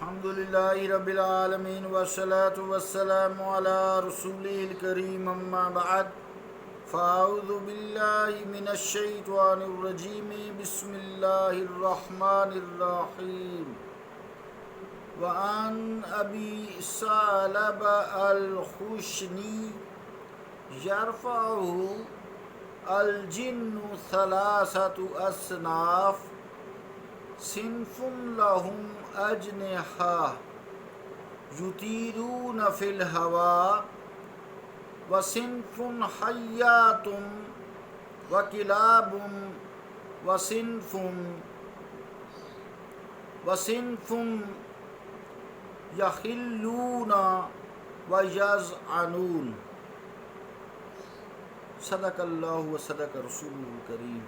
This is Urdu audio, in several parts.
الحمدللہ رب العالمین والصلاة والسلام علی رسولہ الکریم اما بعد فاعوذ باللہ من الشیطان الرجیم بسم اللہ الرحمن الرحیم وعن ابی ثعلب الخشنی یرفعہ الجن ثلاثۃ اصناف صنف لهم اجنحہ یطیرون فی الہوا وصنف حیات وکلاب وصنف یخلون ویزعنون صدق اللہ و صدق رسولہ الکریم۔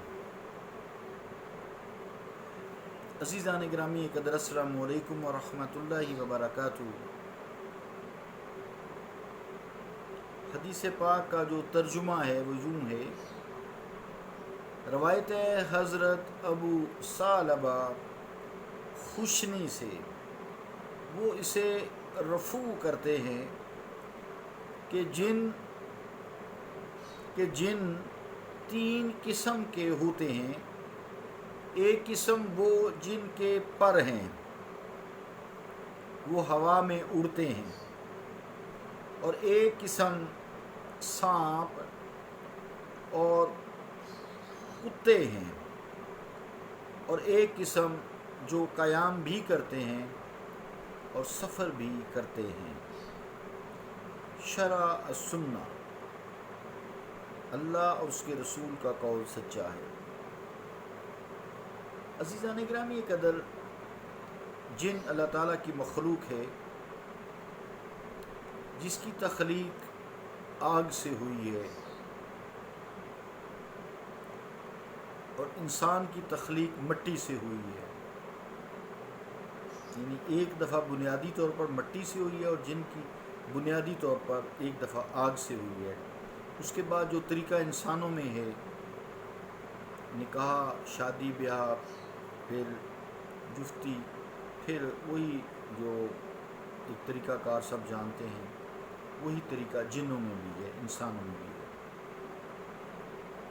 عزیزان گرامی قدر، السلام علیکم ورحمۃ اللہ وبرکاتہ۔ حدیث پاک کا جو ترجمہ ہے وہ یوں ہے، روایت حضرت ابو ثعلبہ خشنی سے، وہ اسے رفع کرتے ہیں کہ جن تین قسم کے ہوتے ہیں۔ ایک قسم وہ جن کے پر ہیں، وہ ہوا میں اڑتے ہیں، اور ایک قسم سانپ اور کتے ہیں، اور ایک قسم جو قیام بھی کرتے ہیں اور سفر بھی کرتے ہیں۔ شرع السنہ، اللہ اور اس کے رسول کا قول سچا ہے۔ عزیزان گرامی قدر، جن اللہ تعالیٰ کی مخلوق ہے جس کی تخلیق آگ سے ہوئی ہے، اور انسان کی تخلیق مٹی سے ہوئی ہے، یعنی ایک دفعہ بنیادی طور پر مٹی سے ہوئی ہے اور جن کی بنیادی طور پر ایک دفعہ آگ سے ہوئی ہے۔ اس کے بعد جو طریقہ انسانوں میں ہے، نکاح، شادی بیاہ، پھر جفتی، پھر وہی جو ایک طریقہ کار سب جانتے ہیں، وہی طریقہ جنوں میں بھی ہے، انسانوں میں بھی ہے۔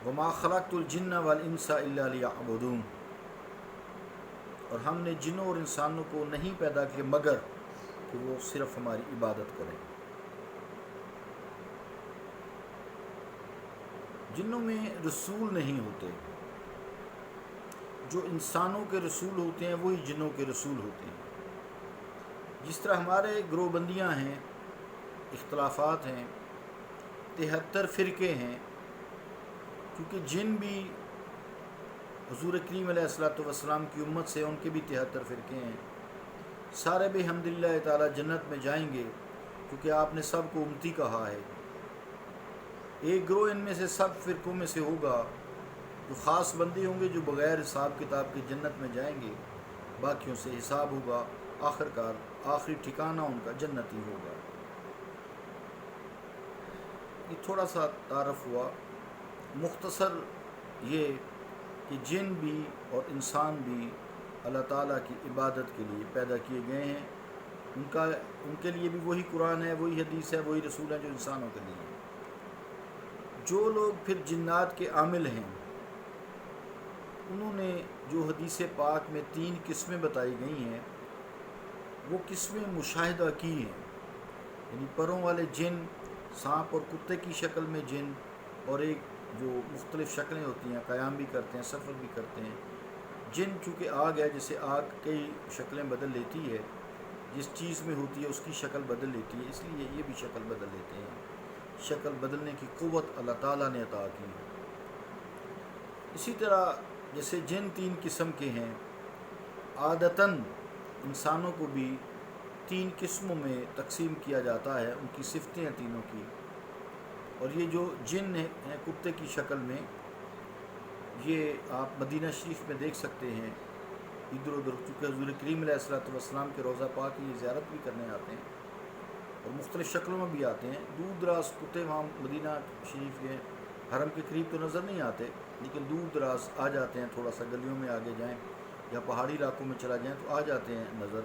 وما خلقت الجن والانس الا لیعبدون، اور ہم نے جنوں اور انسانوں کو نہیں پیدا کیا مگر کہ وہ صرف ہماری عبادت کریں۔ جنوں میں رسول نہیں ہوتے، جو انسانوں کے رسول ہوتے ہیں وہی جنوں کے رسول ہوتے ہیں۔ جس طرح ہمارے گروہ بندیاں ہیں، اختلافات ہیں، 73 فرقے ہیں، کیونکہ جن بھی حضور کریم علیہ الصلوۃ والسلام کی امت سے، ان کے بھی 73 فرقے ہیں۔ سارے بھی الحمدللہ تعالی جنت میں جائیں گے، کیونکہ آپ نے سب کو امتی کہا ہے۔ ایک گروہ ان میں سے سب فرقوں میں سے ہوگا، جو خاص بندے ہوں گے جو بغیر حساب کتاب کے جنت میں جائیں گے، باقیوں سے حساب ہوگا، آخرکار آخری ٹھکانہ ان کا جنت ہی ہوگا۔ یہ تھوڑا سا تعارف ہوا، مختصر یہ کہ جن بھی اور انسان بھی اللہ تعالیٰ کی عبادت کے لیے پیدا کیے گئے ہیں۔ ان کے لیے بھی وہی قرآن ہے، وہی حدیث ہے، وہی رسول ہے جو انسانوں کے لیے ہے۔ جو لوگ پھر جنات کے عامل ہیں، انہوں نے جو حدیث پاک میں 3 قسمیں بتائی گئی ہیں، وہ قسمیں مشاہدہ کی ہیں، یعنی پروں والے جن، سانپ اور کتے کی شکل میں جن، اور ایک جو مختلف شکلیں ہوتی ہیں، قیام بھی کرتے ہیں، سفر بھی کرتے ہیں۔ جن چونکہ آگ ہے، جیسے آگ کئی شکلیں بدل لیتی ہے، جس چیز میں ہوتی ہے اس کی شکل بدل لیتی ہے، اس لیے یہ بھی شکل بدل لیتے ہیں۔ شکل بدلنے کی قوت اللہ تعالیٰ نے عطا کی ہے۔ اسی طرح جیسے جن 3 قسم کے ہیں، عادتاً انسانوں کو بھی 3 قسموں میں تقسیم کیا جاتا ہے، ان کی صفتیں ہیں تینوں کی۔ اور یہ جو جن ہیں کتے کی شکل میں، یہ آپ مدینہ شریف میں دیکھ سکتے ہیں، ادھر ادھر، چونکہ حضور کریم علیہ الصلوۃ والسلام کے روضہ پاک کی زیارت بھی کرنے آتے ہیں، اور مختلف شکلوں میں بھی آتے ہیں۔ دور دراز کتے وہاں مدینہ شریف کے حرم کے قریب تو نظر نہیں آتے، لیکن دور دراز آ جاتے ہیں، تھوڑا سا گلیوں میں آگے جائیں یا پہاڑی علاقوں میں چلا جائیں تو آ جاتے ہیں نظر۔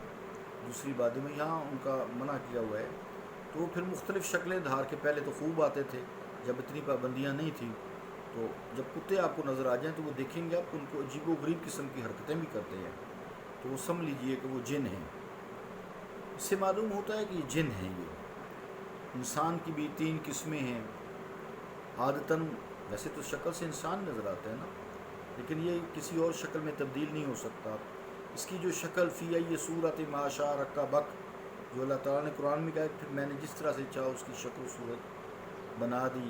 دوسری وادی میں، یہاں ان کا منع کیا ہوا ہے۔ تو وہ پھر مختلف شکلیں دھار کے پہلے تو خوب آتے تھے جب اتنی پابندیاں نہیں تھیں، تو جب کتے آپ کو نظر آ جائیں تو وہ دیکھیں گے آپ ان کو عجیب و غریب قسم کی حرکتیں بھی کرتے ہیں، تو وہ سمجھ لیجئے کہ وہ جن ہیں۔ اس سے معلوم ہوتا ہے کہ یہ جن ہیں۔ یہ انسان کی بھی 3 قسمیں ہیں عادتاً، ویسے تو شکل سے انسان نظر آتا ہے نا، لیکن یہ کسی اور شکل میں تبدیل نہیں ہو سکتا۔ اس کی جو شکل فی ای صورت ما شاء رکبک، جو اللہ تعالیٰ نے قرآن میں کہا کہ پھر میں نے جس طرح سے چاہا اس کی شکل و صورت بنا دی،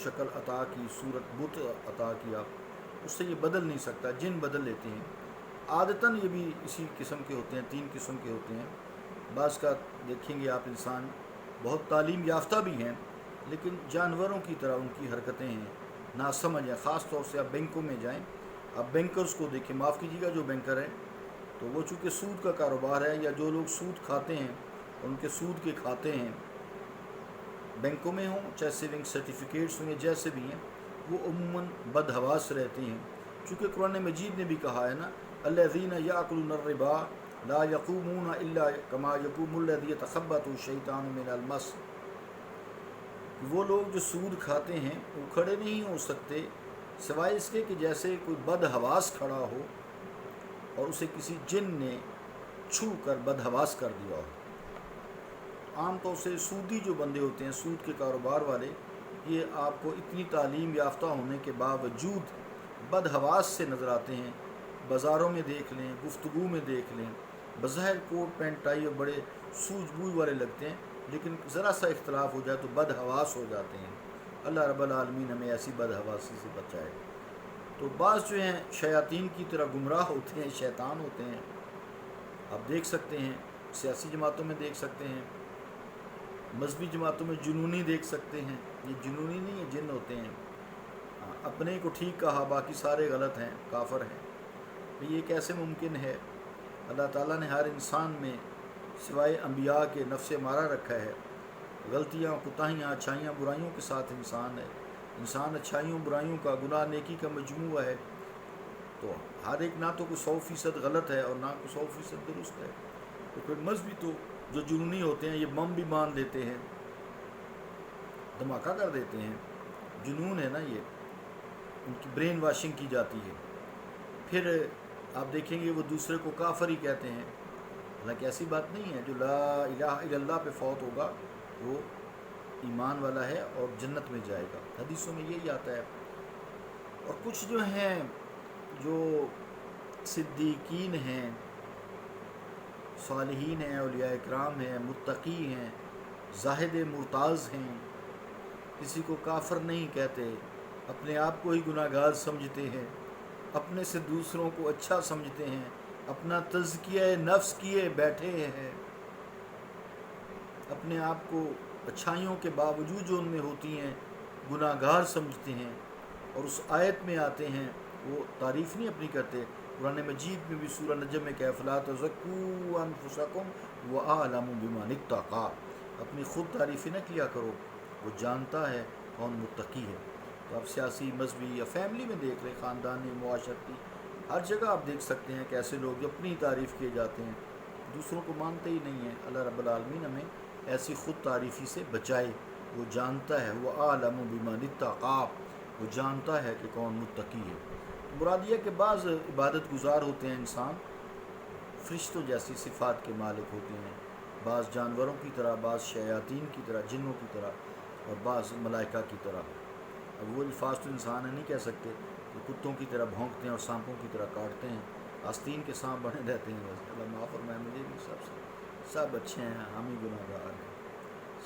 شکل عطا کی، صورت بت عطا کیا، اس سے یہ بدل نہیں سکتا۔ جن بدل لیتے ہیں عادتاً، یہ بھی اسی قسم کے ہوتے ہیں، 3 قسم کے ہوتے ہیں۔ بعض کا دیکھیں گے آپ انسان بہت تعلیم یافتہ بھی ہیں، لیکن جانوروں کی طرح ان کی حرکتیں ہیں، ناسمجھ ہیں۔ خاص طور سے آپ بینکوں میں جائیں، آپ بینکرز کو دیکھیں، معاف کیجیے گا جو بینکر ہیں، تو وہ چونکہ سود کا کاروبار ہے، یا جو لوگ سود کھاتے ہیں ان کے سود کے کھاتے ہیں، بینکوں میں ہوں چاہے سیونگ سرٹیفکیٹس ہوں یا جیسے بھی ہیں، وہ عموماً بدحواس رہتے ہیں۔ چونکہ قرآن مجید نے بھی کہا ہے نا، الذین یاکلون الربا لا یقومون الا کما یقوم الذی یتخبطہ الشیطان من المس، وہ لوگ جو سود کھاتے ہیں وہ کھڑے نہیں ہو سکتے سوائے اس کے کہ جیسے کوئی بدحواس کھڑا ہو اور اسے کسی جن نے چھو کر بدحواس کر دیا ہو۔ عام طور سے سودی جو بندے ہوتے ہیں، سود کے کاروبار والے، یہ آپ کو اتنی تعلیم یافتہ ہونے کے باوجود بدحواس سے نظر آتے ہیں۔ بازاروں میں دیکھ لیں، گفتگو میں دیکھ لیں، بظاہر کوٹ پینٹ ٹائی اور بڑے سوجھ بوجھ والے لگتے ہیں، لیکن ذرا سا اختلاف ہو جائے تو بدحواس ہو جاتے ہیں۔ اللہ رب العالمین ہمیں ایسی بدحواسی سے بچائے۔ تو بعض جو ہیں شیاطین کی طرح گمراہ ہوتے ہیں، شیطان ہوتے ہیں، آپ دیکھ سکتے ہیں، سیاسی جماعتوں میں دیکھ سکتے ہیں، مذہبی جماعتوں میں جنونی دیکھ سکتے ہیں۔ یہ جنونی نہیں، یہ جن ہوتے ہیں۔ اپنے کو ٹھیک کہا، باقی سارے غلط ہیں، کافر ہیں۔ یہ کیسے ممکن ہے؟ اللہ تعالیٰ نے ہر انسان میں سوائے انبیاء کے نفس مارا رکھا ہے۔ غلطیاں، کوتاہیاں، اچھائیاں، برائیوں کے ساتھ انسان ہے۔ انسان اچھائیوں برائیوں کا، گناہ نیکی کا مجموعہ ہے۔ تو ہر ایک نہ تو کوئی 100% غلط ہے اور نہ کوئی 100% درست ہے۔ تو پھر مذہبی تو جو جنونی ہوتے ہیں، یہ بم بھی باندھ دیتے ہیں، دھماکہ کر دیتے ہیں۔ جنون ہے نا یہ، ان کی برین واشنگ کی جاتی ہے۔ پھر آپ دیکھیں گے وہ دوسرے کو کافر ہی کہتے ہیں، حالانکہ ایسی بات نہیں ہے۔ جو لا الہ الا اللہ پہ فوت ہوگا وہ ایمان والا ہے اور جنت میں جائے گا، حدیثوں میں یہی آتا ہے۔ اور کچھ جو ہیں جو صدیقین ہیں، صالحین ہیں، اولیاء اکرام ہیں، متقی ہیں، زاہد مرتاض ہیں، کسی کو کافر نہیں کہتے، اپنے آپ کو ہی گناہ گار سمجھتے ہیں، اپنے سے دوسروں کو اچھا سمجھتے ہیں، اپنا تزکیہ نفس کیے بیٹھے ہیں، اپنے آپ کو اچھائیوں کے باوجود جو ان میں ہوتی ہیں گناہ گار سمجھتے ہیں، اور اس آیت میں آتے ہیں وہ تعریف نہیں اپنی کرتے۔ قرآن مجید میں بھی سورہ نجم میں کہ فلا تزکوا انفسکم واعلم بمن اتقی، اپنی خود تعریفی نہ کیا کرو، وہ جانتا ہے کون متقی ہے۔ تو آپ سیاسی، مذہبی یا فیملی میں دیکھ لیں، خاندانی، معاشرتی، ہر جگہ آپ دیکھ سکتے ہیں کہ ایسے لوگ جو اپنی تعریف کیے جاتے ہیں، دوسروں کو مانتے ہی نہیں ہیں۔ اللہ رب العالمین ہمیں ایسی خود تعریفی سے بچائے۔ وہ جانتا ہے، وہ عالم بمن اتقی، وہ جانتا ہے کہ کون متقی ہے۔ مراد یہ کہ بعض عبادت گزار ہوتے ہیں انسان، فرشتوں جیسی صفات کے مالک ہوتے ہیں، بعض جانوروں کی طرح، بعض شیاطین کی طرح، جنوں کی طرح، اور بعض ملائکہ کی طرح۔ اب وہ الفاظ تو انسان نہیں کہہ سکتے کہ کتوں کی طرح بھونکتے ہیں اور سانپوں کی طرح کاٹتے ہیں، آستین کے سانپ بنے رہتے ہیں۔ بس اللہ معاف فرمائے مجھے بھی، سب اچھے ہیں، ہم ہی گناہ گار ہیں،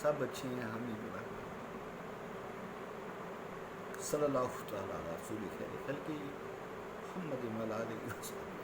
سب اچھے ہیں، ہم ہی گناہ گار ہیں۔ صلی اللہ تعالیٰ علیہ رسول خیر خلقہ محمد وعلیہ آلہ وصحبہ۔